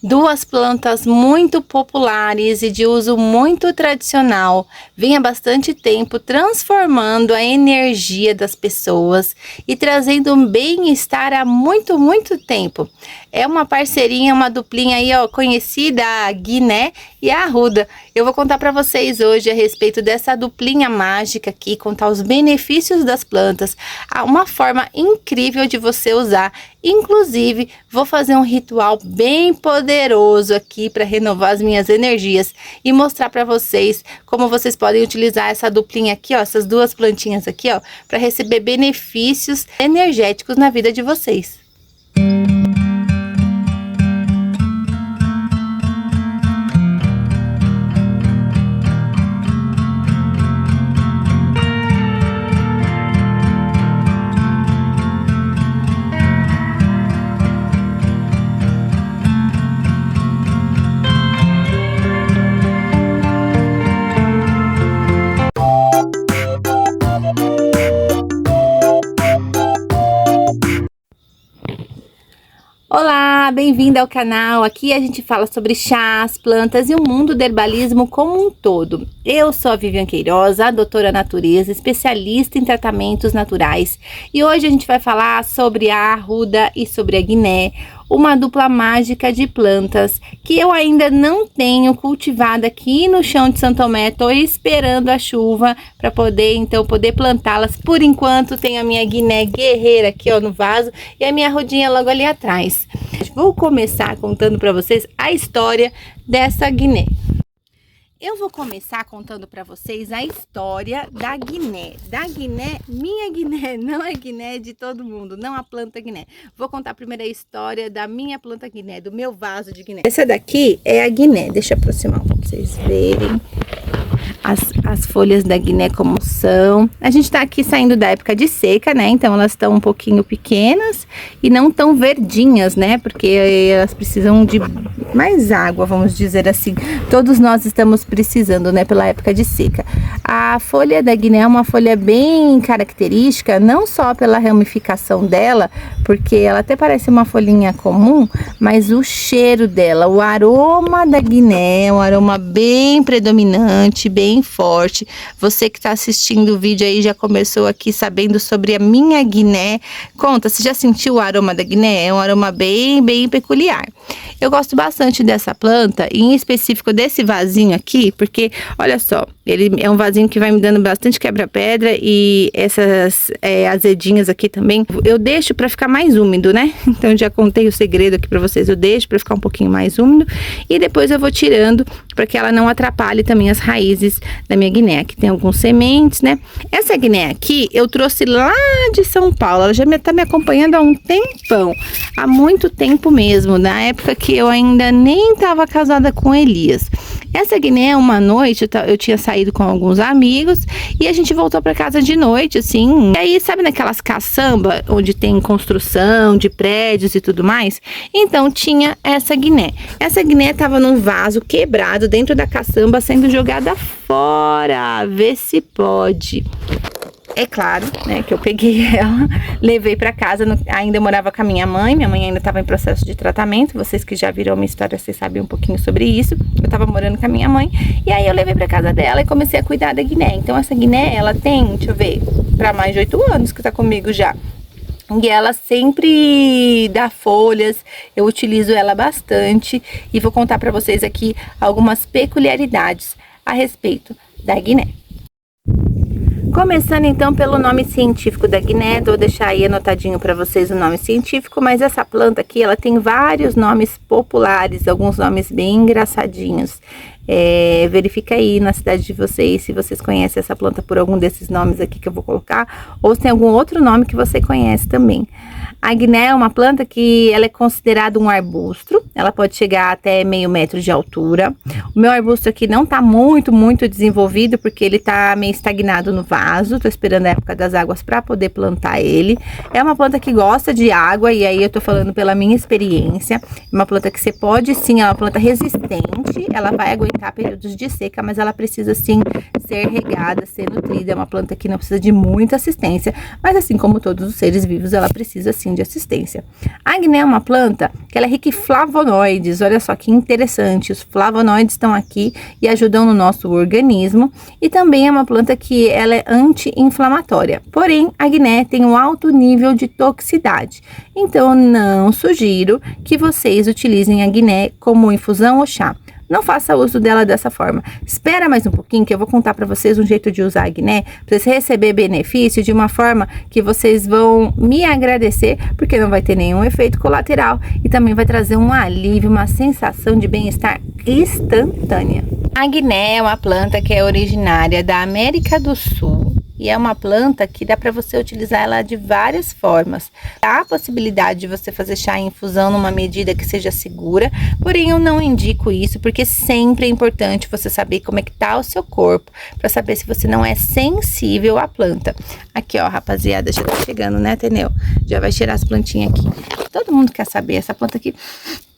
Duas plantas muito populares e de uso muito tradicional, vêm há bastante tempo transformando a energia das pessoas e trazendo um bem-estar há muito tempo. É uma parceirinha, uma duplinha aí, ó, conhecida, a Guiné e a Arruda. Eu vou contar para vocês hoje a respeito dessa duplinha mágica aqui, contar os benefícios das plantas, uma forma incrível de você usar. Inclusive, vou fazer um ritual bem poderoso aqui para renovar as minhas energias e mostrar para vocês como vocês podem utilizar essa duplinha aqui, ó, essas duas plantinhas aqui, ó, para receber benefícios energéticos na vida de vocês. Olá, bem-vinda ao canal. Aqui a gente fala sobre chás, plantas e o mundo do herbalismo como um todo. Eu sou a Vivian Queiroz, a doutora natureza, especialista em tratamentos naturais. E hoje a gente vai falar sobre a Arruda e sobre a Guiné, uma dupla mágica de plantas que eu ainda não tenho cultivado aqui no chão de São Tomé. Tô esperando a chuva para poder plantá-las. Por enquanto tenho a minha Guiné guerreira aqui, ó, no vaso, e a minha Arrudinha logo ali atrás. Vou começar contando para vocês a história dessa Guiné. Eu vou começar contando para vocês a história da Guiné. Minha Guiné, não é Guiné de todo mundo, não a planta Guiné. Vou contar primeiro a história da minha planta Guiné, do meu vaso de Guiné. Essa daqui é a Guiné, deixa eu aproximar para vocês verem as folhas da Guiné como são. A gente tá aqui saindo da época de seca, né? Então elas estão um pouquinho pequenas e não tão verdinhas, né? Porque elas precisam de mais água, vamos dizer assim. Todos nós estamos precisando, né? Pela época de seca. A folha da Guiné é uma folha bem característica, não só pela ramificação dela, porque ela até parece uma folhinha comum, mas o cheiro dela, o aroma da Guiné é um aroma bem predominante, bem forte. Você que está assistindo o vídeo aí já começou aqui sabendo sobre a minha Guiné. Conta, você já sentiu o aroma da Guiné? É um aroma bem peculiar. Eu gosto bastante dessa planta, e em específico desse vasinho aqui, porque olha só, ele é um vasinho que vai me dando bastante quebra-pedra, e essas azedinhas aqui também eu deixo para ficar mais úmido, né? Então já contei o segredo aqui para vocês, eu deixo para ficar um pouquinho mais úmido e depois eu vou tirando para que ela não atrapalhe também as raízes da minha Guiné. Aqui tem alguns sementes, né? Essa Guiné aqui eu trouxe lá de São Paulo, ela já tá me acompanhando há um tempão, há muito tempo mesmo, na época que eu ainda nem estava casada com Elias. Essa Guiné, uma noite, eu tinha saído com alguns amigos e a gente voltou para casa de noite, assim. E aí, sabe naquelas caçambas onde tem construção de prédios e tudo mais? Então, tinha essa Guiné. Essa Guiné tava num vaso quebrado dentro da caçamba, sendo jogada fora. Vê se pode. É claro, né, que eu peguei ela, levei para casa, ainda morava com a minha mãe ainda estava em processo de tratamento. Vocês que já viram a minha história, vocês sabem um pouquinho sobre isso. Eu estava morando com a minha mãe, e aí eu levei para casa dela e comecei a cuidar da Guiné. Então essa Guiné, ela tem, deixa eu ver, para mais de 8 anos que tá comigo já. E ela sempre dá folhas, eu utilizo ela bastante, e vou contar para vocês aqui algumas peculiaridades a respeito da Guiné. Começando então pelo nome científico da Guiné, vou deixar aí anotadinho para vocês o nome científico, mas essa planta aqui, ela tem vários nomes populares, alguns nomes bem engraçadinhos. Verifica aí na cidade de vocês se vocês conhecem essa planta por algum desses nomes aqui que eu vou colocar, ou se tem algum outro nome que você conhece também. A Guiné é uma planta que ela é considerada um arbusto, ela pode chegar até meio metro de altura. O meu arbusto aqui não tá muito desenvolvido, porque ele tá meio estagnado no vaso, tô esperando a época das águas para poder plantar ele. É uma planta que gosta de água, e aí eu tô falando pela minha experiência. É uma planta que você pode sim, é uma planta resistente, ela vai aguentar enfrentar períodos de seca, mas ela precisa sim ser regada, ser nutrida. É uma planta que não precisa de muita assistência, mas assim como todos os seres vivos, ela precisa sim de assistência. A guiné é uma planta que ela é rica em flavonoides. Olha só que interessante, os flavonoides estão aqui e ajudam no nosso organismo, e também é uma planta que ela é anti-inflamatória. Porém, a guiné tem um alto nível de toxicidade, então eu não sugiro que vocês utilizem a guiné como infusão ou chá. Não faça uso dela dessa forma. Espera mais um pouquinho que eu vou contar para vocês um jeito de usar a guiné para vocês receber benefício de uma forma que vocês vão me agradecer, porque não vai ter nenhum efeito colateral e também vai trazer um alívio, uma sensação de bem-estar instantânea. A guiné é uma planta que é originária da América do Sul. E é uma planta que dá para você utilizar ela de várias formas. Há a possibilidade de você fazer chá em infusão numa medida que seja segura, porém eu não indico isso, porque sempre é importante você saber como é que tá o seu corpo, para saber se você não é sensível à planta. Aqui, ó, rapaziada, já tá chegando, né, Teneu? Já vai cheirar as plantinhas aqui. Todo mundo quer saber, essa planta aqui...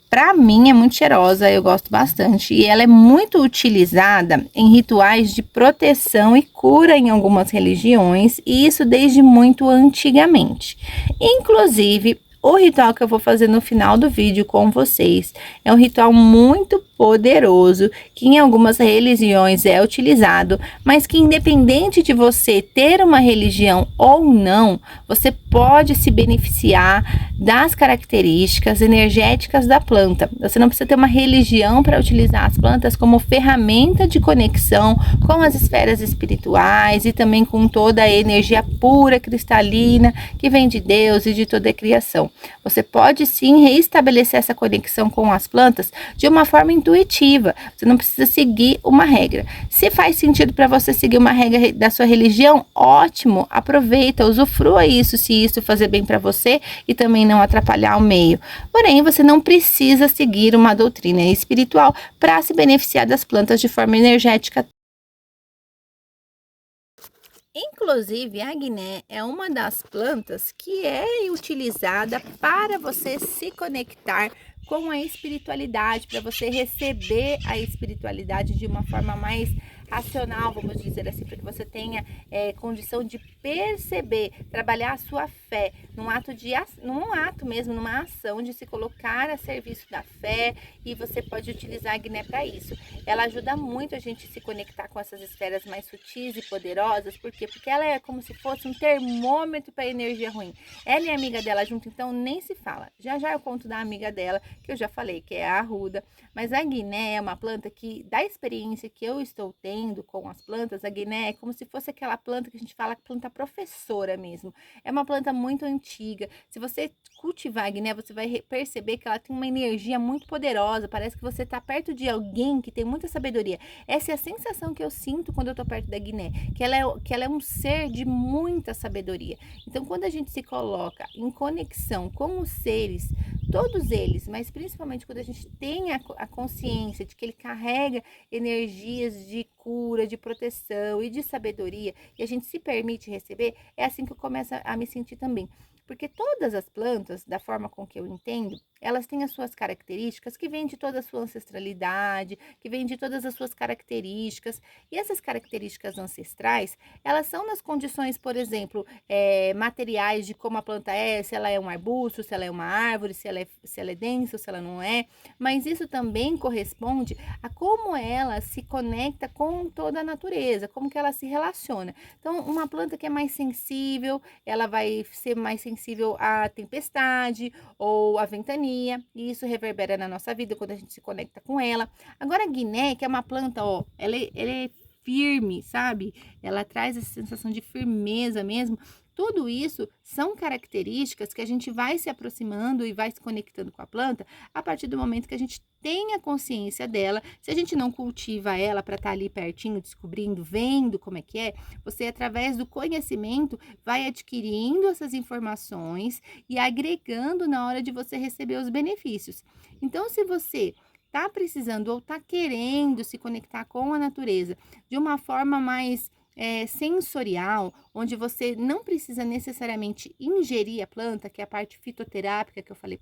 Para mim é muito cheirosa, eu gosto bastante, e ela é muito utilizada em rituais de proteção e cura em algumas religiões, e isso desde muito antigamente. Inclusive, o ritual que eu vou fazer no final do vídeo com vocês é um ritual muito poderoso, que em algumas religiões é utilizado, mas que independente de você ter uma religião ou não, você pode se beneficiar das características energéticas da planta. Você não precisa ter uma religião para utilizar as plantas como ferramenta de conexão com as esferas espirituais e também com toda a energia pura, cristalina, que vem de Deus e de toda a criação. Você pode sim reestabelecer essa conexão com as plantas de uma forma intuitiva. Você não precisa seguir uma regra. Se faz sentido para você seguir uma regra da sua religião, ótimo, aproveita, usufrua isso, se isso fazer bem para você e também não atrapalhar o meio. Porém, você não precisa seguir uma doutrina espiritual para se beneficiar das plantas de forma energética. Inclusive, a guiné é uma das plantas que é utilizada para você se conectar com a espiritualidade, para você receber a espiritualidade de uma forma mais racional, vamos dizer assim, para que você tenha condição de perceber, trabalhar a sua fé num ato mesmo, numa ação de se colocar a serviço da fé, e você pode utilizar a guiné para isso. Ela ajuda muito a gente se conectar com essas esferas mais sutis e poderosas. Por quê? Porque ela é como se fosse um termômetro para a energia ruim. Ela e a amiga dela junto, então nem se fala. Já já eu conto da amiga dela, que eu já falei, que é a arruda. Mas a guiné é uma planta que, da experiência que eu estou tendo com as plantas, a guiné é como se fosse aquela planta que a gente fala, planta professora mesmo. É uma planta muito antiga. Se você cultivar a guiné, você vai perceber que ela tem uma energia muito poderosa. Parece que você está perto de alguém que tem muita sabedoria. Essa é a sensação que eu sinto quando eu estou perto da guiné, que ela é um ser de muita sabedoria. Então, quando a gente se coloca em conexão com os seres, todos eles, mas principalmente quando a gente tem a consciência de que ele carrega energias de cura, de proteção e de sabedoria, e a gente se permite receber, é assim que eu começo a me sentir também. Porque todas as plantas, da forma com que eu entendo, elas têm as suas características que vêm de toda a sua ancestralidade, que vêm de todas as suas características. E essas características ancestrais, elas são nas condições, por exemplo, materiais de como a planta é, se ela é um arbusto, se ela é uma árvore, se ela é densa, se ela não é. Mas isso também corresponde a como ela se conecta com toda a natureza, como que ela se relaciona. Então, uma planta que é mais sensível, ela vai ser mais sensível à tempestade ou à ventania, e isso reverbera na nossa vida quando a gente se conecta com ela. Agora, a guiné, que é uma planta, ó, ela é firme, sabe? Ela traz essa sensação de firmeza mesmo. Tudo isso são características que a gente vai se aproximando e vai se conectando com a planta a partir do momento que a gente tem a consciência dela. Se a gente não cultiva ela para estar ali pertinho, descobrindo, vendo como é que é, você, através do conhecimento, vai adquirindo essas informações e agregando na hora de você receber os benefícios. Então, se você está precisando ou está querendo se conectar com a natureza de uma forma mais sensorial, onde você não precisa necessariamente ingerir a planta, que é a parte fitoterápica que eu falei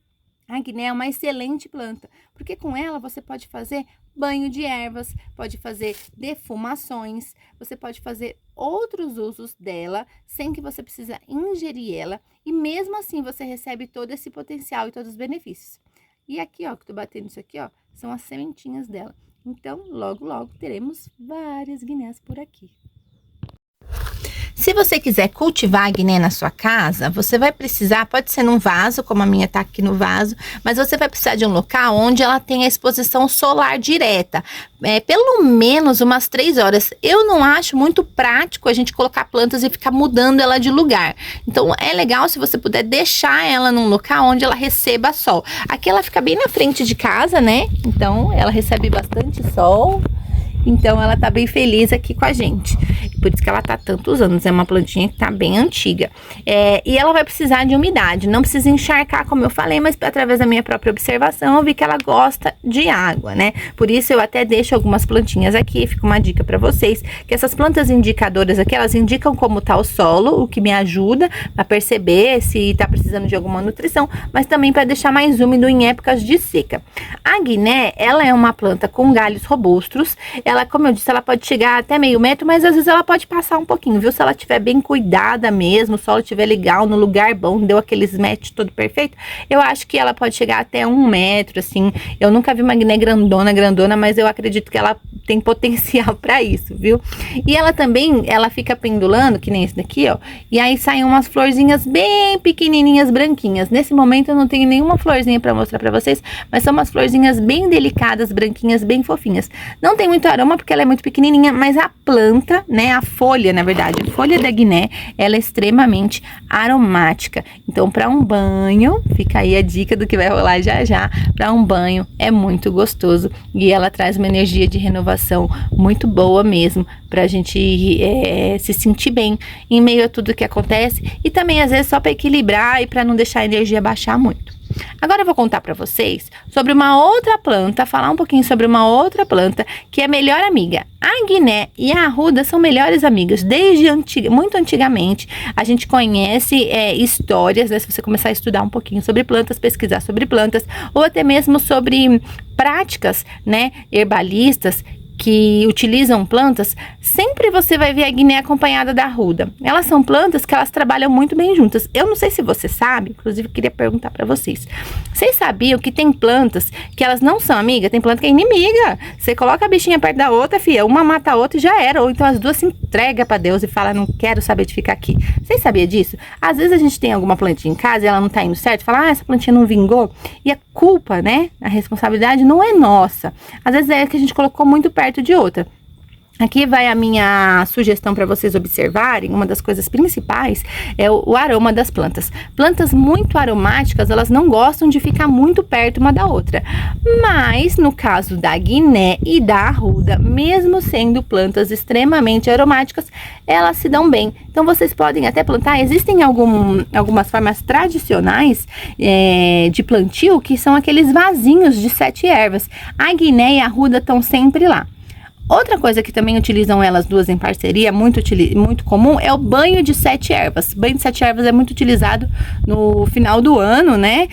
A guiné é uma excelente planta, porque com ela você pode fazer banho de ervas, pode fazer defumações, você pode fazer outros usos dela sem que você precise ingerir ela, e mesmo assim você recebe todo esse potencial e todos os benefícios. E aqui, ó, que eu tô batendo isso aqui, ó, são as sementinhas dela. Então, logo, logo teremos várias guinés por aqui. Se você quiser cultivar a guiné na sua casa, você vai precisar, pode ser num vaso, como a minha tá aqui no vaso, mas você vai precisar de um local onde ela tenha exposição solar direta, pelo menos umas 3 horas. Eu não acho muito prático a gente colocar plantas e ficar mudando ela de lugar. Então, é legal se você puder deixar ela num local onde ela receba sol. Aqui ela fica bem na frente de casa, né? Então, ela recebe bastante sol. Então, ela tá bem feliz aqui com a gente. Por isso que ela tá tantos anos. É uma plantinha que tá bem antiga. E ela vai precisar de umidade. Não precisa encharcar, como eu falei, mas através da minha própria observação, eu vi que ela gosta de água, né? Por isso, eu até deixo algumas plantinhas aqui. Fica uma dica pra vocês, que essas plantas indicadoras aqui, elas indicam como tá o solo, o que me ajuda a perceber se tá precisando de alguma nutrição, mas também para deixar mais úmido em épocas de seca. A guiné, ela é uma planta com galhos robustos. Ela, como eu disse, ela pode chegar até meio metro, mas às vezes ela pode passar um pouquinho, viu? Se ela estiver bem cuidada mesmo, o solo estiver legal, no lugar bom, deu aqueles match todo perfeito, eu acho que ela pode chegar até 1 metro, assim. Eu nunca vi uma guiné grandona, mas eu acredito que ela tem potencial para isso, viu? E ela também, ela fica pendulando, que nem esse daqui, ó, e aí saem umas florzinhas bem pequenininhas, branquinhas. Nesse momento eu não tenho nenhuma florzinha para mostrar para vocês, mas são umas florzinhas bem delicadas, branquinhas, bem fofinhas. Não tem muito aroma porque ela é muito pequenininha, mas a planta, né, a folha, na verdade, a folha da guiné, ela é extremamente aromática. Então, para um banho, fica aí a dica do que vai rolar já já, para um banho é muito gostoso e ela traz uma energia de renovação muito boa mesmo, pra gente se sentir bem em meio a tudo que acontece, e também às vezes só para equilibrar e para não deixar a energia baixar muito. Agora eu vou contar para vocês sobre uma outra planta, falar um pouquinho sobre uma outra planta que é melhor amiga. A guiné e a arruda são melhores amigas desde muito antigamente. A gente conhece histórias, né? Se você começar a estudar um pouquinho sobre plantas, pesquisar sobre plantas, ou até mesmo sobre práticas, né, herbalistas que utilizam plantas, sempre você vai ver a guiné acompanhada da arruda. Elas são plantas que elas trabalham muito bem juntas. Eu não sei se você sabe, inclusive eu queria perguntar para vocês. Vocês sabiam que tem plantas que elas não são amigas? Tem planta que é inimiga. Você coloca a bichinha perto da outra, filha, uma mata a outra e já era. Ou então as duas se entregam para Deus e falam, não quero saber de ficar aqui. Vocês sabiam disso? Às vezes a gente tem alguma plantinha em casa e ela não tá indo certo, fala, essa plantinha não vingou. E a culpa, né, a responsabilidade não é nossa. Às vezes é que a gente colocou muito perto de outra. Aqui vai a minha sugestão para vocês observarem. Uma das coisas principais é o aroma das plantas. Plantas muito aromáticas, elas não gostam de ficar muito perto uma da outra. Mas no caso da guiné e da arruda, mesmo sendo plantas extremamente aromáticas, elas se dão bem. Então vocês podem até plantar. Existem algumas formas tradicionais de plantio, que são aqueles vasinhos de 7 ervas. A guiné e a arruda estão sempre lá. Outra coisa que também utilizam elas duas em parceria, muito comum, é o banho de 7 ervas. Banho de 7 ervas é muito utilizado no final do ano, né?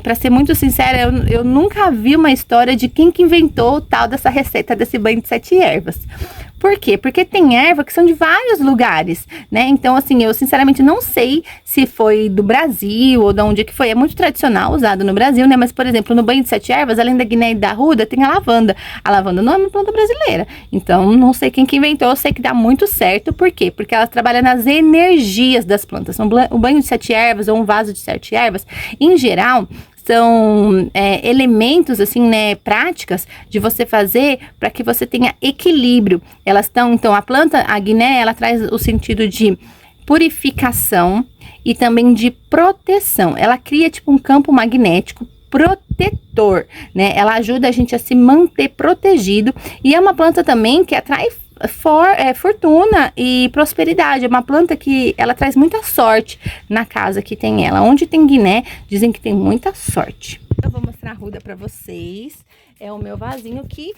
Pra ser muito sincera, eu nunca vi uma história de quem que inventou o tal dessa receita desse banho de 7 ervas. Por quê? Porque tem erva que são de vários lugares, né? Então, assim, eu sinceramente não sei se foi do Brasil ou de onde que foi. É muito tradicional, usado no Brasil, né? Mas, por exemplo, no banho de 7 ervas, além da guiné e da arruda, tem a lavanda. A lavanda não é uma planta brasileira. Então, não sei quem que inventou, eu sei que dá muito certo. Por quê? Porque elas trabalham nas energias das plantas. O banho de 7 ervas ou um vaso de 7 ervas, em geral, são elementos, assim, né, práticas de você fazer para que você tenha equilíbrio. Elas estão, então, a planta, a guiné, ela traz o sentido de purificação e também de proteção. Ela cria, tipo, um campo magnético protetor, né? Ela ajuda a gente a se manter protegido, e é uma planta também que atrai fortuna e prosperidade. É uma planta que ela traz muita sorte na casa que tem ela. Onde tem guiné, dizem que tem muita sorte. Eu vou mostrar a arruda para vocês. é o meu vasinho que...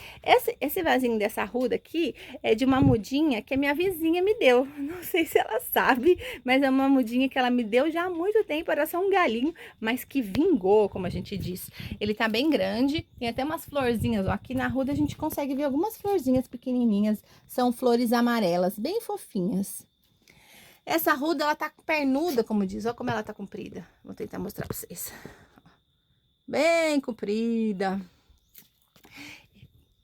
Esse vasinho dessa arruda aqui é de uma mudinha que a minha vizinha me deu. Não sei se ela sabe, mas é uma mudinha que ela me deu já há muito tempo. Era só um galinho, mas que vingou, como a gente diz. Ele tá bem grande, tem até umas florzinhas, ó. Aqui na arruda a gente consegue ver algumas florzinhas pequenininhas. São flores amarelas, bem fofinhas. Essa arruda, ela tá pernuda, como diz. Olha como ela tá comprida. Vou tentar mostrar pra vocês. Bem comprida.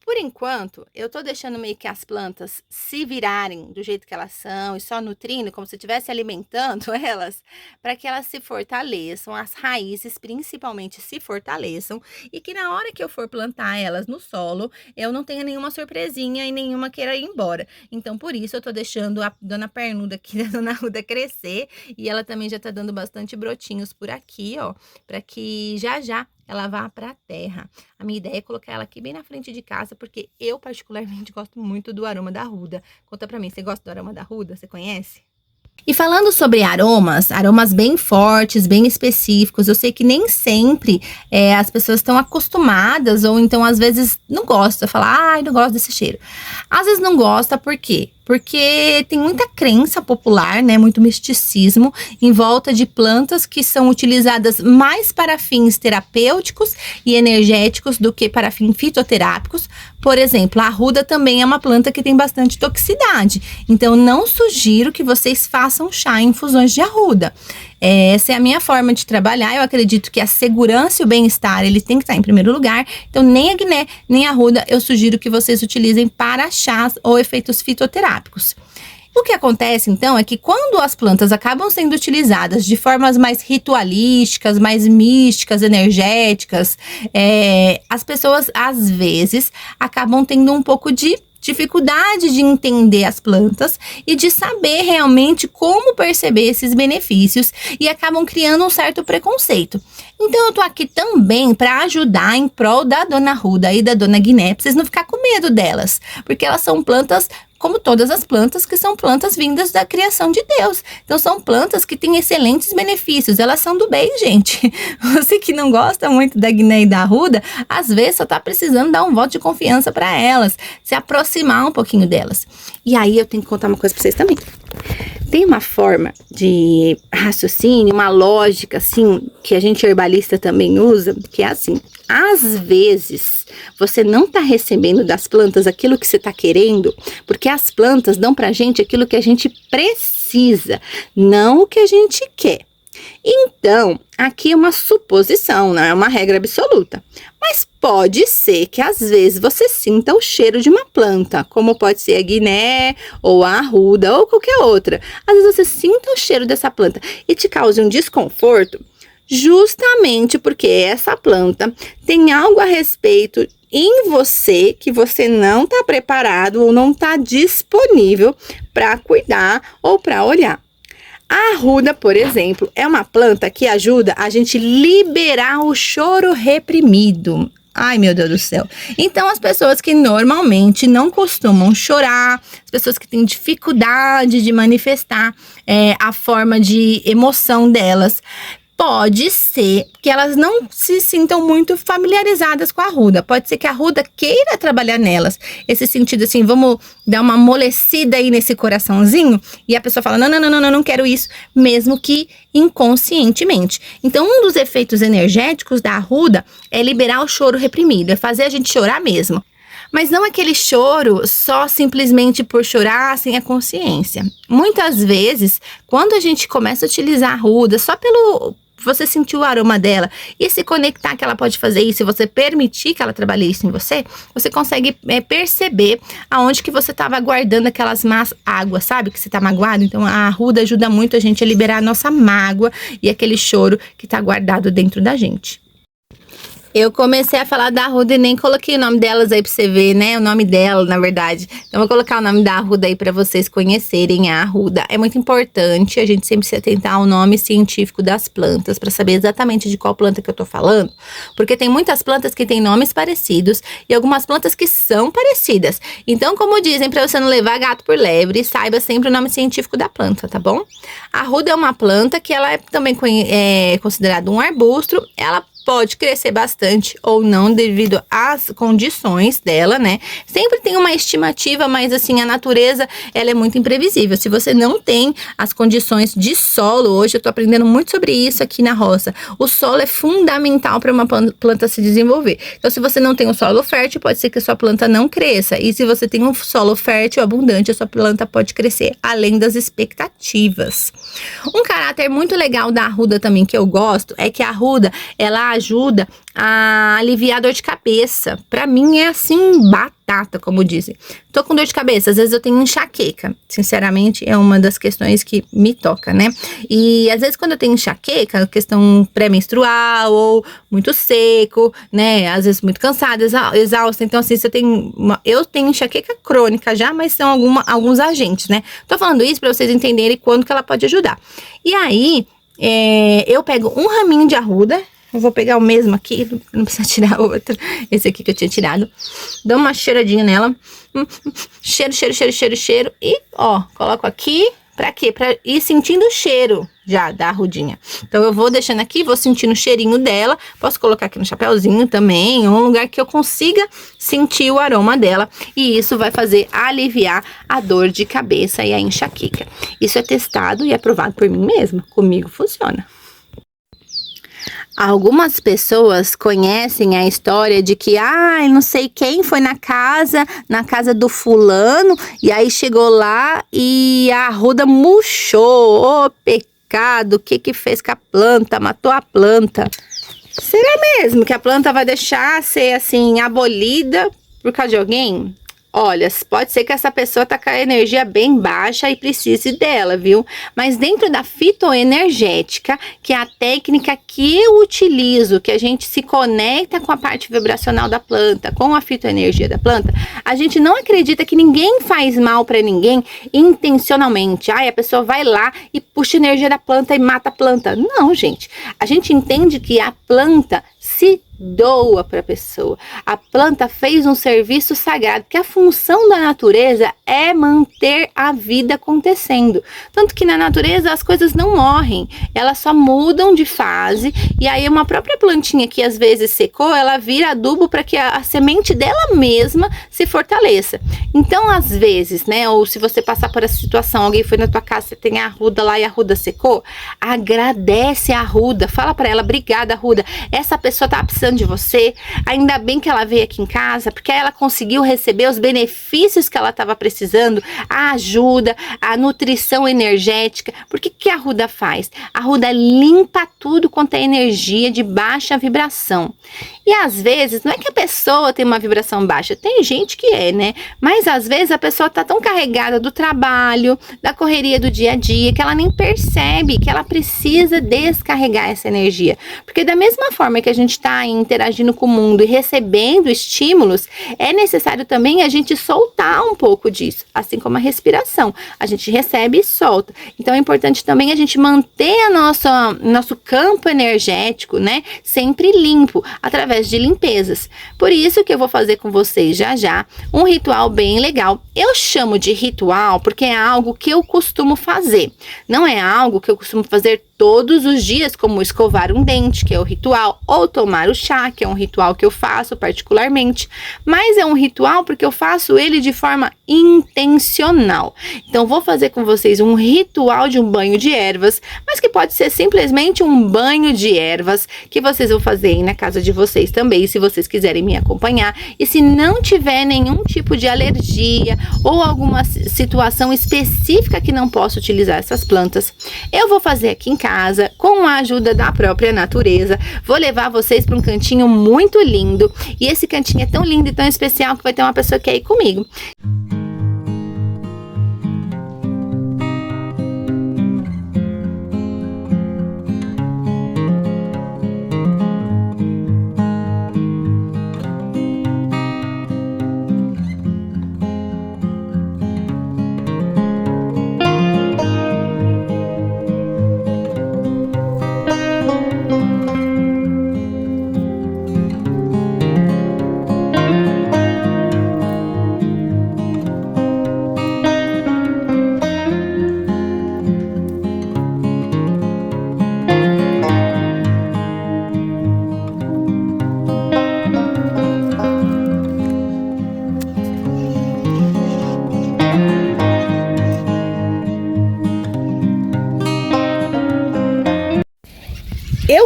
Por enquanto, eu tô deixando meio que as plantas se virarem do jeito que elas são e só nutrindo, como se eu estivesse alimentando elas, para que elas se fortaleçam, as raízes principalmente se fortaleçam e que na hora que eu for plantar elas no solo, eu não tenha nenhuma surpresinha e nenhuma queira ir embora. Então, por isso, eu tô deixando a dona Pernuda aqui, a dona Arruda crescer e ela também já tá dando bastante brotinhos por aqui, ó, para que já ela vá para a terra. A minha ideia é colocar ela aqui bem na frente de casa, porque eu particularmente gosto muito do aroma da arruda. Conta pra mim, você gosta do aroma da arruda? Você conhece? E falando sobre aromas bem fortes, bem específicos, eu sei que nem sempre as pessoas estão acostumadas, ou então às vezes não gosta, fala, ai, não gosto desse cheiro. Às vezes não gosta, por quê? Porque tem muita crença popular, né, muito misticismo em volta de plantas que são utilizadas mais para fins terapêuticos e energéticos do que para fins fitoterápicos. Por exemplo, a arruda também é uma planta que tem bastante toxicidade, então não sugiro que vocês façam chá em infusões de arruda. Essa é a minha forma de trabalhar. Eu acredito que a segurança e o bem-estar, ele tem que estar em primeiro lugar. Então, nem a guiné, nem a arruda, eu sugiro que vocês utilizem para chás ou efeitos fitoterápicos. O que acontece, então, é que quando as plantas acabam sendo utilizadas de formas mais ritualísticas, mais místicas, energéticas, as pessoas, às vezes, acabam tendo um pouco de dificuldade de entender as plantas e de saber realmente como perceber esses benefícios e acabam criando um certo preconceito. Então eu tô aqui também para ajudar em prol da dona Arruda e da dona Guiné, pra vocês não ficar com medo delas, porque elas são plantas como todas as plantas, que são plantas vindas da criação de Deus. Então, são plantas que têm excelentes benefícios. Elas são do bem, gente. Você que não gosta muito da guiné e da arruda, às vezes só tá precisando dar um voto de confiança para elas, se aproximar um pouquinho delas. E aí, eu tenho que contar uma coisa para vocês também. Tem uma forma de raciocínio, uma lógica, assim, que a gente herbalista também usa, que é assim: às vezes, você não tá recebendo das plantas aquilo que você tá querendo, porque as plantas dão pra gente aquilo que a gente precisa, não o que a gente quer. Então, aqui é uma suposição, não é uma regra absoluta. Mas pode ser que às vezes você sinta o cheiro de uma planta, como pode ser a guiné, ou a arruda, ou qualquer outra. Às vezes você sinta o cheiro dessa planta e te cause um desconforto, justamente porque essa planta tem algo a respeito em você que você não está preparado ou não está disponível para cuidar ou para olhar. A arruda, por exemplo, é uma planta que ajuda a gente liberar o choro reprimido. Ai, meu Deus do céu. Então, as pessoas que normalmente não costumam chorar, as pessoas que têm dificuldade de manifestar a forma de emoção delas, pode ser que elas não se sintam muito familiarizadas com a arruda. Pode ser que a arruda queira trabalhar nelas. Esse sentido assim, vamos dar uma amolecida aí nesse coraçãozinho. E a pessoa fala, não quero isso. Mesmo que inconscientemente. Então, um dos efeitos energéticos da arruda é liberar o choro reprimido. É fazer a gente chorar mesmo. Mas não aquele choro só simplesmente por chorar sem a consciência. Muitas vezes, quando a gente começa a utilizar a arruda só pelo você sentir o aroma dela e se conectar que ela pode fazer isso, e você permitir que ela trabalhe isso em você, você consegue perceber aonde que você estava guardando aquelas más águas, sabe? Que você tá magoado. Então, a arruda ajuda muito a gente a liberar a nossa mágoa e aquele choro que tá guardado dentro da gente. Eu comecei a falar da arruda e nem coloquei o nome delas aí pra você ver, né? O nome dela, na verdade. Então, vou colocar o nome da arruda aí pra vocês conhecerem a arruda. É muito importante a gente sempre se atentar ao nome científico das plantas, pra saber exatamente de qual planta que eu tô falando. Porque tem muitas plantas que têm nomes parecidos e algumas plantas que são parecidas. Então, como dizem, pra você não levar gato por lebre, saiba sempre o nome científico da planta, tá bom? A arruda é uma planta que ela é também considerada um arbusto. Ela pode crescer bastante ou não devido às condições dela, né? Sempre tem uma estimativa, mas assim, a natureza, ela é muito imprevisível. Se você não tem as condições de solo, hoje eu tô aprendendo muito sobre isso aqui na roça. O solo é fundamental para uma planta se desenvolver. Então, se você não tem um solo fértil, pode ser que a sua planta não cresça. E se você tem um solo fértil abundante, a sua planta pode crescer além das expectativas. Um caráter muito legal da arruda também que eu gosto é que a arruda, ela ajuda a aliviar a dor de cabeça. Pra mim é assim, batata, como dizem. Tô com dor de cabeça, às vezes eu tenho enxaqueca. Sinceramente, é uma das questões que me toca, né? E às vezes quando eu tenho enxaqueca, questão pré-menstrual ou muito seco, né? Às vezes muito cansada, exausta. Então assim, eu tenho enxaqueca crônica já, mas são alguns agentes, né? Tô falando isso pra vocês entenderem quando que ela pode ajudar. E aí, eu pego um raminho de arruda. Eu vou pegar o mesmo aqui, não precisa tirar outro. Esse aqui que eu tinha tirado. Dou uma cheiradinha nela. Cheiro. E, ó, coloco aqui. Pra quê? Pra ir sentindo o cheiro já da arrudinha. Então, eu vou deixando aqui, vou sentindo o cheirinho dela. Posso colocar aqui no chapéuzinho também, ou um lugar que eu consiga sentir o aroma dela. E isso vai fazer aliviar a dor de cabeça e a enxaqueca. Isso é testado e aprovado por mim mesma. Comigo funciona. Algumas pessoas conhecem a história de que, não sei quem foi na casa do fulano, e aí chegou lá e a arruda murchou. Ô, pecado, o que fez com a planta? Matou a planta. Será mesmo que a planta vai deixar ser assim, abolida por causa de alguém? Olha, pode ser que essa pessoa tá com a energia bem baixa e precise dela, viu? Mas dentro da fitoenergética, que é a técnica que eu utilizo, que a gente se conecta com a parte vibracional da planta, com a fitoenergia da planta, a gente não acredita que ninguém faz mal para ninguém intencionalmente. A pessoa vai lá e puxa a energia da planta e mata a planta. Não, gente. A gente entende que a planta se doa para a pessoa. A planta fez um serviço sagrado, que a função da natureza é manter a vida acontecendo. Tanto que na natureza as coisas não morrem, elas só mudam de fase, e aí uma própria plantinha que às vezes secou, ela vira adubo para que a semente dela mesma se fortaleça. Então, às vezes, né, ou se você passar por essa situação, alguém foi na tua casa, você tem a arruda lá e a arruda secou, agradece a arruda, fala para ela, obrigada arruda, essa pessoa tá precisando de você, ainda bem que ela veio aqui em casa, porque aí ela conseguiu receber os benefícios que ela estava precisando, a ajuda, a nutrição energética. Porque que a arruda faz? A arruda limpa tudo quanto é energia de baixa vibração. E às vezes, não é que a pessoa tem uma vibração baixa, tem gente que né? Mas às vezes a pessoa tá tão carregada do trabalho, da correria do dia a dia, que ela nem percebe que ela precisa descarregar essa energia. Porque da mesma forma que a gente tá interagindo com o mundo e recebendo estímulos, é necessário também a gente soltar um pouco disso, assim como a respiração. A gente recebe e solta. Então é importante também a gente manter nosso campo energético, né, sempre limpo, através de limpezas. Por isso que eu vou fazer com vocês já um ritual bem legal. Eu chamo de ritual porque é algo que eu costumo fazer. Não é algo que eu costumo fazer todos os dias, como escovar um dente, que é o ritual, ou tomar o chá, que é um ritual que eu faço particularmente, mas é um ritual porque eu faço ele de forma intencional. Então vou fazer com vocês um ritual de um banho de ervas, mas que pode ser simplesmente um banho de ervas que vocês vão fazer aí na casa de vocês também, se vocês quiserem me acompanhar. E se não tiver nenhum tipo de alergia ou alguma situação específica que não possa utilizar essas plantas, eu vou fazer aqui em casa, com a ajuda da própria natureza. Vou levar vocês para um cantinho muito lindo, e esse cantinho é tão lindo e tão especial que vai ter uma pessoa que quer ir comigo.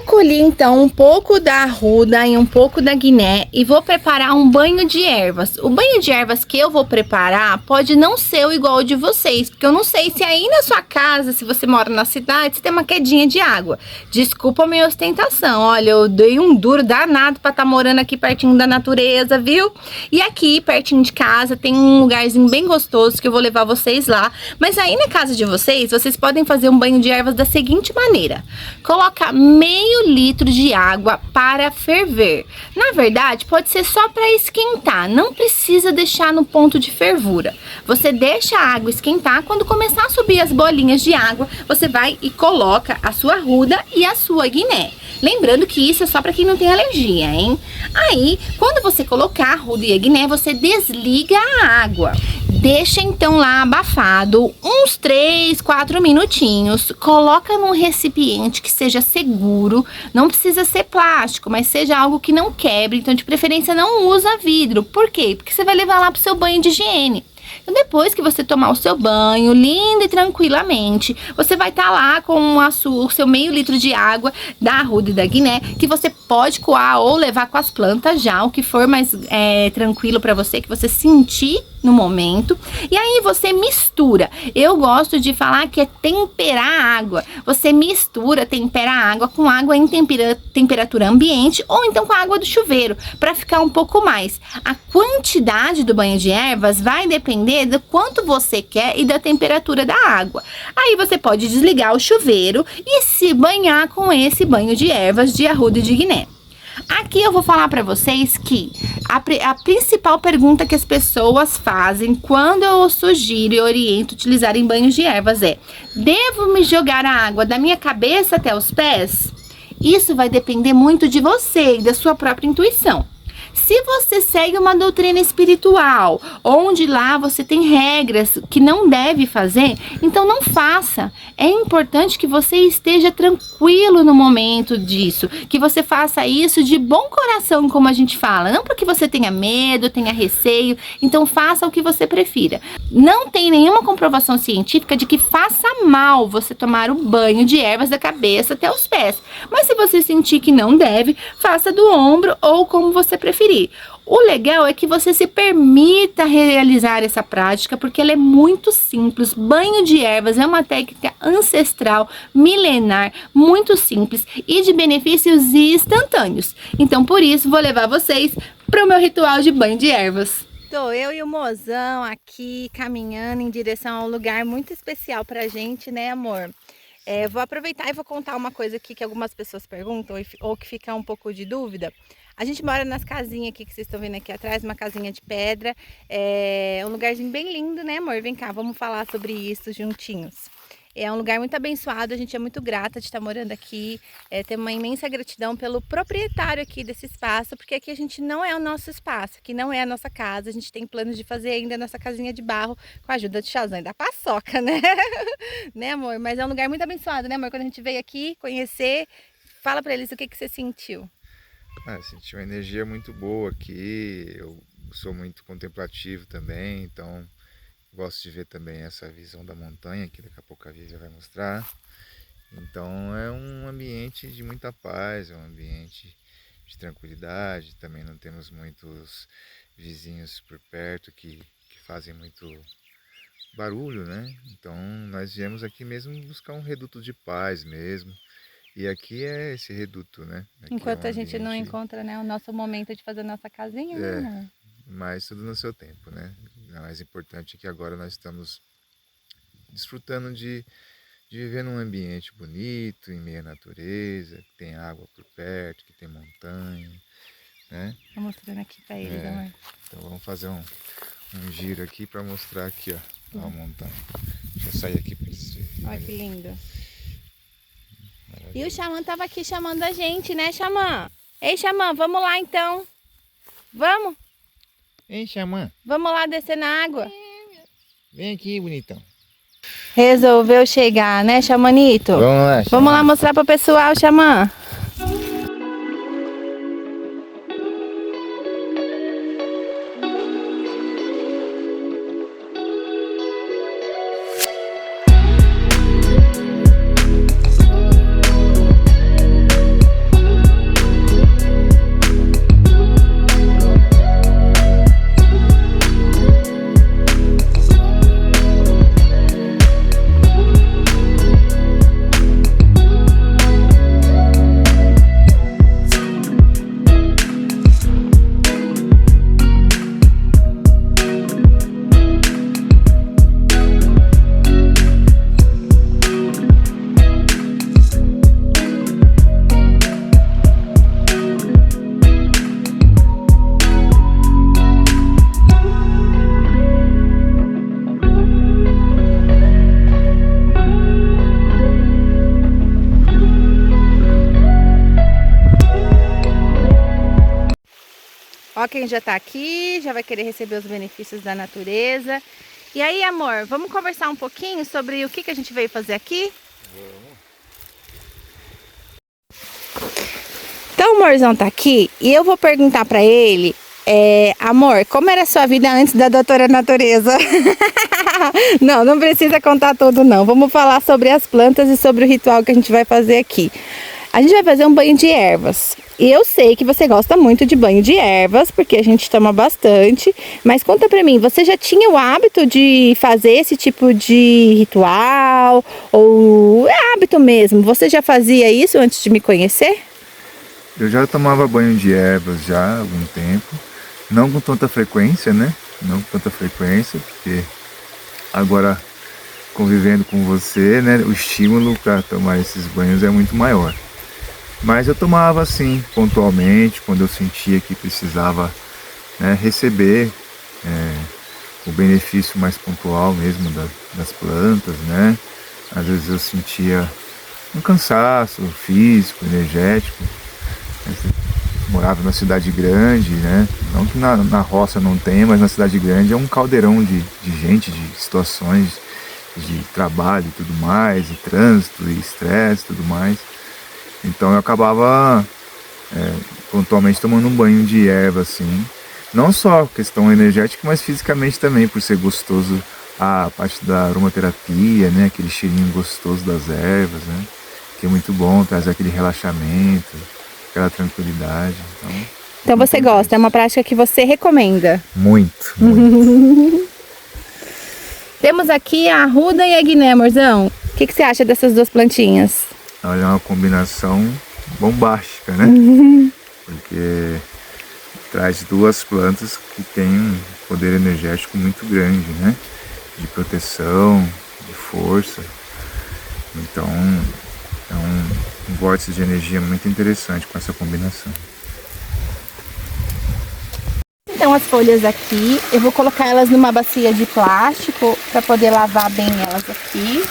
colhi então um pouco da arruda e um pouco da guiné e vou preparar um banho de ervas. O banho de ervas que eu vou preparar pode não ser o igual ao de vocês, porque eu não sei se aí na sua casa, se você mora na cidade, você tem uma quedinha de água. Desculpa a minha ostentação, olha, eu dei um duro danado pra estar morando aqui pertinho da natureza, viu? E aqui, pertinho de casa, tem um lugarzinho bem gostoso que eu vou levar vocês lá. Mas aí na casa de vocês, vocês podem fazer um banho de ervas da seguinte maneira. Coloca meio litro de água para ferver. Na verdade, pode ser só para esquentar, não precisa deixar no ponto de fervura. Você deixa a água esquentar, quando começar a subir as bolinhas de água, você vai e coloca a sua arruda e a sua guiné. Lembrando que isso é só para quem não tem alergia, hein? Aí, quando você colocar a arruda e a guiné, você desliga a água. Deixa então lá abafado uns 3, 4 minutinhos. Coloca num recipiente que seja seguro. Não precisa ser plástico, mas seja algo que não quebre. Então, de preferência, não usa vidro. Por quê? Porque você vai levar lá pro seu banho de higiene. Então, depois que você tomar o seu banho, lindo e tranquilamente, você vai estar lá com o seu meio litro de água da arruda e da guiné, que você pode coar ou levar com as plantas já, o que for mais tranquilo para você, que você sentir no momento. E aí você mistura. Eu gosto de falar que é temperar a água. Você mistura, tempera a água com água em temperatura ambiente ou então com a água do chuveiro, para ficar um pouco mais. A quantidade do banho de ervas vai depender do quanto você quer e da temperatura da água. Aí você pode desligar o chuveiro e se banhar com esse banho de ervas de arruda e de guiné. Aqui eu vou falar para vocês que a principal pergunta que as pessoas fazem quando eu sugiro e oriento utilizarem banhos de ervas é: devo me jogar a água da minha cabeça até os pés? Isso vai depender muito de você e da sua própria intuição. Se você segue uma doutrina espiritual, onde lá você tem regras que não deve fazer, então não faça. É importante que você esteja tranquilo no momento disso, que você faça isso de bom coração, como a gente fala, não porque você tenha medo, tenha receio, então faça o que você prefira. Não tem nenhuma comprovação científica de que faça mal você tomar um banho de ervas da cabeça até os pés, mas se você sentir que não deve, faça do ombro ou como você preferir. O legal é que você se permita realizar essa prática, porque ela é muito simples. Banho de ervas é uma técnica ancestral, milenar, muito simples e de benefícios instantâneos. Então, por isso, vou levar vocês para o meu ritual de banho de ervas. Tô eu e o mozão aqui caminhando em direção a um lugar muito especial pra gente, né, amor? Vou aproveitar e vou contar uma coisa aqui que algumas pessoas perguntam ou que fica um pouco de dúvida. A gente mora nas casinhas aqui que vocês estão vendo aqui atrás, uma casinha de pedra. É um lugarzinho bem lindo, né, amor? Vem cá, vamos falar sobre isso juntinhos. É um lugar muito abençoado, a gente é muito grata de estar morando aqui. Tem uma imensa gratidão pelo proprietário aqui desse espaço, porque aqui a gente não é o nosso espaço, aqui não é a nossa casa. A gente tem planos de fazer ainda a nossa casinha de barro com a ajuda de Shazam e da paçoca, né? Né, amor? Mas é um lugar muito abençoado, né, amor? Quando a gente veio aqui conhecer, fala pra eles o que você sentiu. Senti uma energia muito boa aqui. Eu sou muito contemplativo também, então gosto de ver também essa visão da montanha, que daqui a pouco a Vivian vai mostrar. Então é um ambiente de muita paz, é um ambiente de tranquilidade. Também não temos muitos vizinhos por perto que fazem muito barulho, né? Então nós viemos aqui mesmo buscar um reduto de paz mesmo. E aqui é esse reduto, né? Aqui Enquanto é um a gente não ambiente... encontra, né, o nosso momento de fazer a nossa casinha, né, amor? Mas tudo no seu tempo, né? O mais importante é que agora nós estamos desfrutando de viver num ambiente bonito, em meio à natureza, que tem água por perto, que tem montanha, né? Tô mostrando aqui pra eles, amor. Então vamos fazer um giro aqui para mostrar aqui, ó, a montanha. Deixa eu sair aqui para vocês verem. Olha que lindo. E o Xamã tava aqui chamando a gente, né, Xamã? Ei, Xamã, vamos lá então. Vamos? Ei, Xamã. Vamos lá descer na água? Vem aqui, bonitão. Resolveu chegar, né, Xamanito? Vamos lá, Xamã. Vamos lá mostrar pro pessoal, Xamã. Só quem já tá aqui já vai querer receber os benefícios da natureza. E aí, amor, vamos conversar um pouquinho sobre o que a gente veio fazer aqui? Vamos. Então o amorzão tá aqui e eu vou perguntar pra ele, amor, como era a sua vida antes da doutora natureza? Não precisa contar tudo não, vamos falar sobre as plantas e sobre o ritual que a gente vai fazer aqui. A gente vai fazer um banho de ervas. E eu sei que você gosta muito de banho de ervas, porque a gente toma bastante. Mas conta pra mim, você já tinha o hábito de fazer esse tipo de ritual? Ou é hábito mesmo? Você já fazia isso antes de me conhecer? Eu já tomava banho de ervas já há algum tempo. Não com tanta frequência, né? Não com tanta frequência, porque agora convivendo com você, né? O estímulo para tomar esses banhos é muito maior. Mas eu tomava assim, pontualmente, quando eu sentia que precisava, né, receber o benefício mais pontual mesmo das plantas, né? Às vezes eu sentia um cansaço físico, energético. Eu morava numa cidade grande, né? Não que na roça não tenha, mas na cidade grande é um caldeirão de gente, de situações, de trabalho e tudo mais, e trânsito, e estresse e tudo mais. Então eu acabava pontualmente tomando um banho de erva, assim. Não só questão energética, mas fisicamente também, por ser gostoso a parte da aromaterapia, né? Aquele cheirinho gostoso das ervas, né? Que é muito bom, traz aquele relaxamento, aquela tranquilidade. Então você gosta, é uma prática que você recomenda? Muito. Temos aqui a arruda e a guiné, amorzão. O que você acha dessas duas plantinhas? Olha, é uma combinação bombástica, né? Porque traz duas plantas que têm um poder energético muito grande, né? De proteção, de força. Então, é um vórtice de energia muito interessante com essa combinação. Então as folhas aqui, eu vou colocar elas numa bacia de plástico para poder lavar bem elas aqui.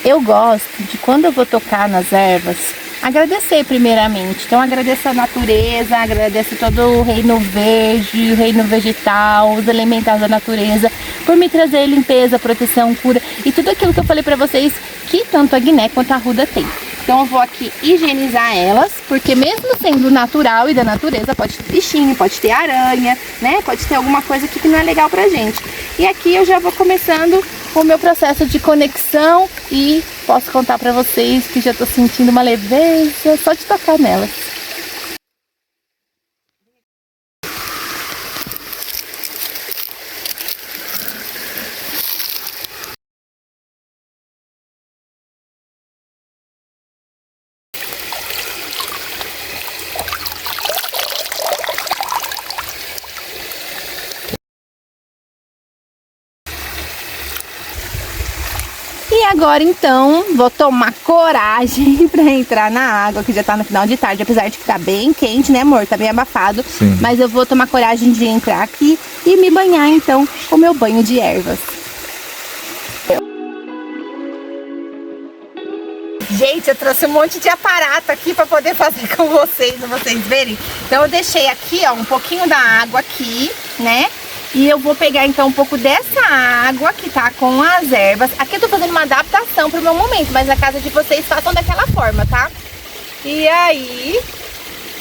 Eu gosto de, quando eu vou tocar nas ervas, agradecer primeiramente. Então agradeço a natureza, agradeço todo o reino verde, o reino vegetal, os elementais da natureza, por me trazer limpeza, proteção, cura e tudo aquilo que eu falei pra vocês que tanto a guiné quanto a arruda tem. Então eu vou aqui higienizar elas, porque mesmo sendo natural e da natureza, pode ter bichinho, pode ter aranha, né? Pode ter alguma coisa aqui que não é legal pra gente. E aqui eu já vou começando o meu processo de conexão e posso contar pra vocês que já tô sentindo uma leveza só de tocar nelas. E agora então vou tomar coragem pra entrar na água, que já tá no final de tarde, apesar de que tá bem quente, né, amor? Tá bem abafado. Sim. Mas eu vou tomar coragem de entrar aqui e me banhar então com o meu banho de ervas. Gente, eu trouxe um monte de aparato aqui pra poder fazer com vocês verem. Então eu deixei aqui, ó, um pouquinho da água aqui, né? E eu vou pegar então um pouco dessa água que tá com as ervas. Aqui eu tô fazendo uma adaptação pro meu momento, mas na casa de vocês façam daquela forma, tá? E aí,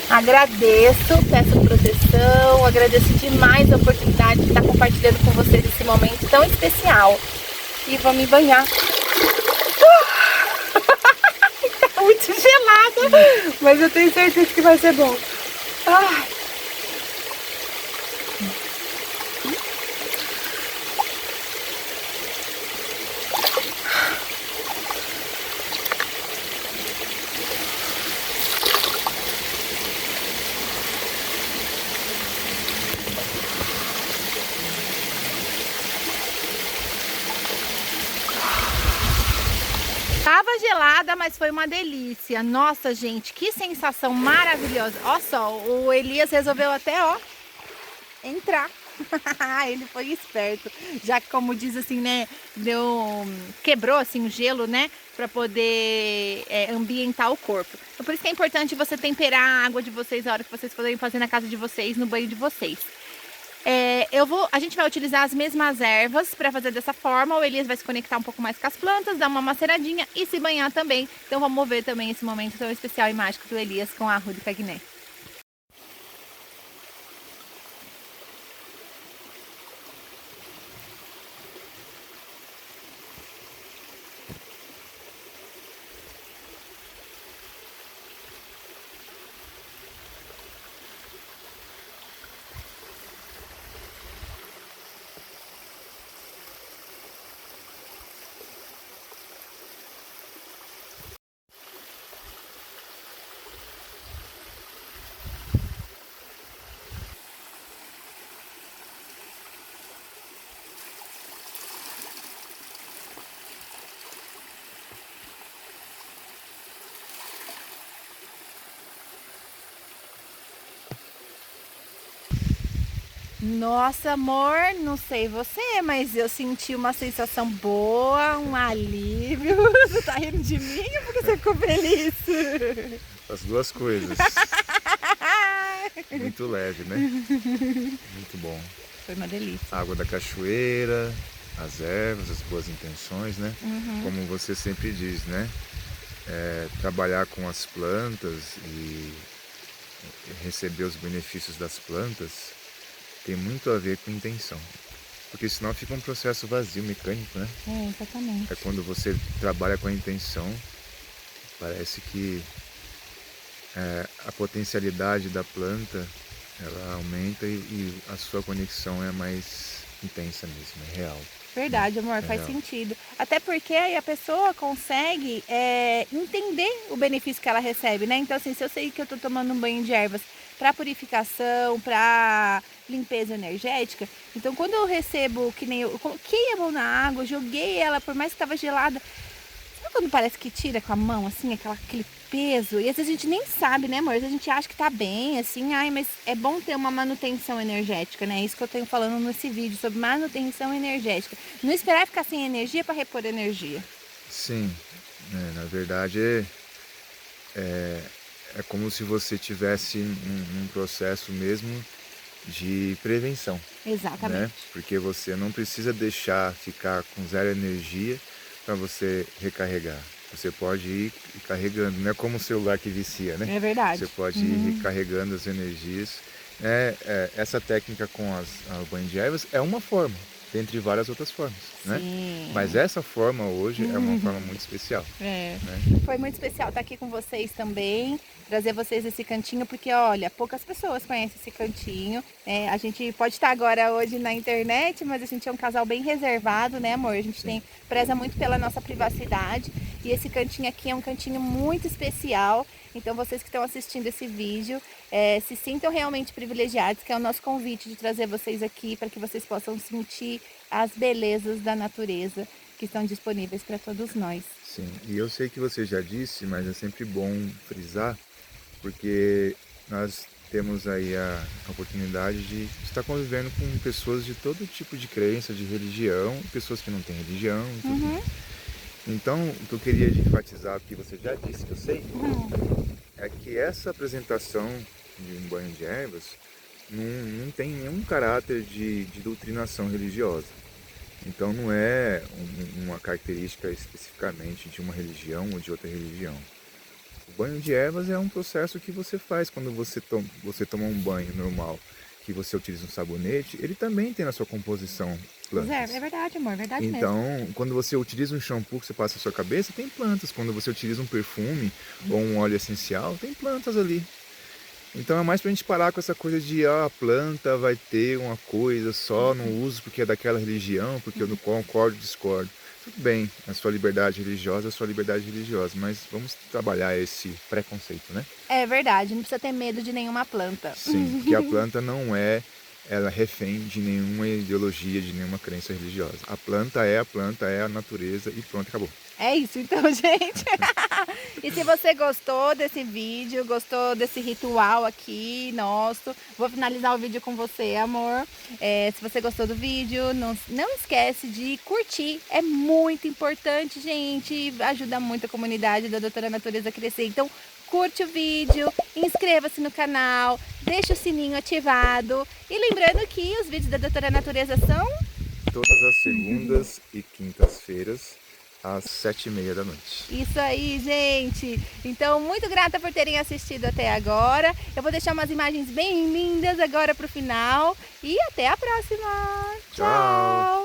agradeço, peço proteção, agradeço demais a oportunidade de estar compartilhando com vocês esse momento tão especial. E vou me banhar. Tá muito gelada, mas eu tenho certeza que vai ser bom. Tava gelada, mas foi uma delícia. Nossa, gente, que sensação maravilhosa. Olha só, o Elias resolveu até, ó, entrar. Ele foi esperto, já que, como diz assim, né, quebrou assim o gelo, né, para poder ambientar o corpo. Então, por isso que é importante você temperar a água de vocês a hora que vocês forem fazer na casa de vocês, no banho de vocês. A gente vai utilizar as mesmas ervas para fazer dessa forma. O Elias vai se conectar um pouco mais com as plantas, dar uma maceradinha e se banhar também. Então vamos ver também esse momento tão especial e mágico do Elias com a Rude Cagné. Nossa, amor, não sei você, mas eu senti uma sensação boa, um alívio. Você tá rindo de mim ou porque você ficou feliz? As duas coisas. Muito leve, né? Muito bom. Foi uma delícia. A água da cachoeira, as ervas, as boas intenções, né? Uhum. Como você sempre diz, né? Trabalhar com as plantas e receber os benefícios das plantas tem muito a ver com intenção. Porque senão fica um processo vazio, mecânico, né? Exatamente. É quando você trabalha com a intenção, parece que a potencialidade da planta ela aumenta e a sua conexão é mais intensa mesmo, é real. Verdade, amor, faz sentido. Até porque aí a pessoa consegue entender o benefício que ela recebe, né? Então, assim, se eu sei que eu tô tomando um banho de ervas para purificação, para limpeza energética, então quando eu recebo, que nem eu coloquei a mão na água, joguei ela, por mais que estava gelada, sabe quando parece que tira com a mão, assim, aquele peso? E às vezes a gente nem sabe, né, amor? Às vezes a gente acha que tá bem, assim, mas é bom ter uma manutenção energética, né? É isso que eu tenho falando nesse vídeo, sobre manutenção energética. Não esperar ficar sem energia para repor energia. Sim, na verdade é como se você tivesse um processo mesmo de prevenção. Exatamente. Né? Porque você não precisa deixar ficar com zero energia para você recarregar. Você pode ir carregando, não é como o celular que vicia, né? É verdade. Você pode ir recarregando as energias. Essa técnica com o banho de ervas é uma forma, dentre várias outras formas, né? Mas essa forma hoje é uma forma muito especial. Né? Foi muito especial estar aqui com vocês também, trazer vocês esse cantinho, porque olha, poucas pessoas conhecem esse cantinho. A gente pode estar agora hoje na internet, mas a gente é um casal bem reservado, né, amor? A gente preza muito pela nossa privacidade e esse cantinho aqui é um cantinho muito especial. Então vocês que estão assistindo esse vídeo, se sintam realmente privilegiados, que é o nosso convite de trazer vocês aqui para que vocês possam sentir as belezas da natureza que estão disponíveis para todos nós. Sim, e eu sei que você já disse, mas é sempre bom frisar, porque nós temos aí a oportunidade de estar convivendo com pessoas de todo tipo de crença, de religião, pessoas que não têm religião. Então, o que eu queria enfatizar, que você já disse que eu sei, é que essa apresentação de um banho de ervas não tem nenhum caráter de doutrinação religiosa. Então não é uma característica especificamente de uma religião ou de outra religião. O banho de ervas é um processo que você faz quando você toma um banho normal, que você utiliza um sabonete, ele também tem na sua composição plantas. É verdade, amor, é verdade mesmo. Então, quando você utiliza um shampoo que você passa na sua cabeça, tem plantas. Quando você utiliza um perfume ou um óleo essencial, tem plantas ali. Então é mais pra gente parar com essa coisa de a planta vai ter uma coisa só, não uso porque é daquela religião, porque eu não concordo, discordo. Tudo bem, a sua liberdade religiosa é a sua liberdade religiosa, mas vamos trabalhar esse preconceito, né? É verdade, não precisa ter medo de nenhuma planta. Sim, porque a planta não é ela é refém de nenhuma ideologia, de nenhuma crença religiosa. A planta é a natureza e pronto, acabou. É isso então, gente. E se você gostou desse vídeo, gostou desse ritual aqui nosso, vou finalizar o vídeo com você, amor. Se você gostou do vídeo, não esquece de curtir. É muito importante, gente. Ajuda muito a comunidade da Doutora Natureza a crescer. Então, curte o vídeo, inscreva-se no canal, deixa o sininho ativado. E lembrando que os vídeos da Doutora Natureza são todas as segundas e quintas-feiras, às 7h30 da noite. Isso aí, gente! Então, muito grata por terem assistido até agora. Eu vou deixar umas imagens bem lindas agora para o final. E até a próxima! Tchau!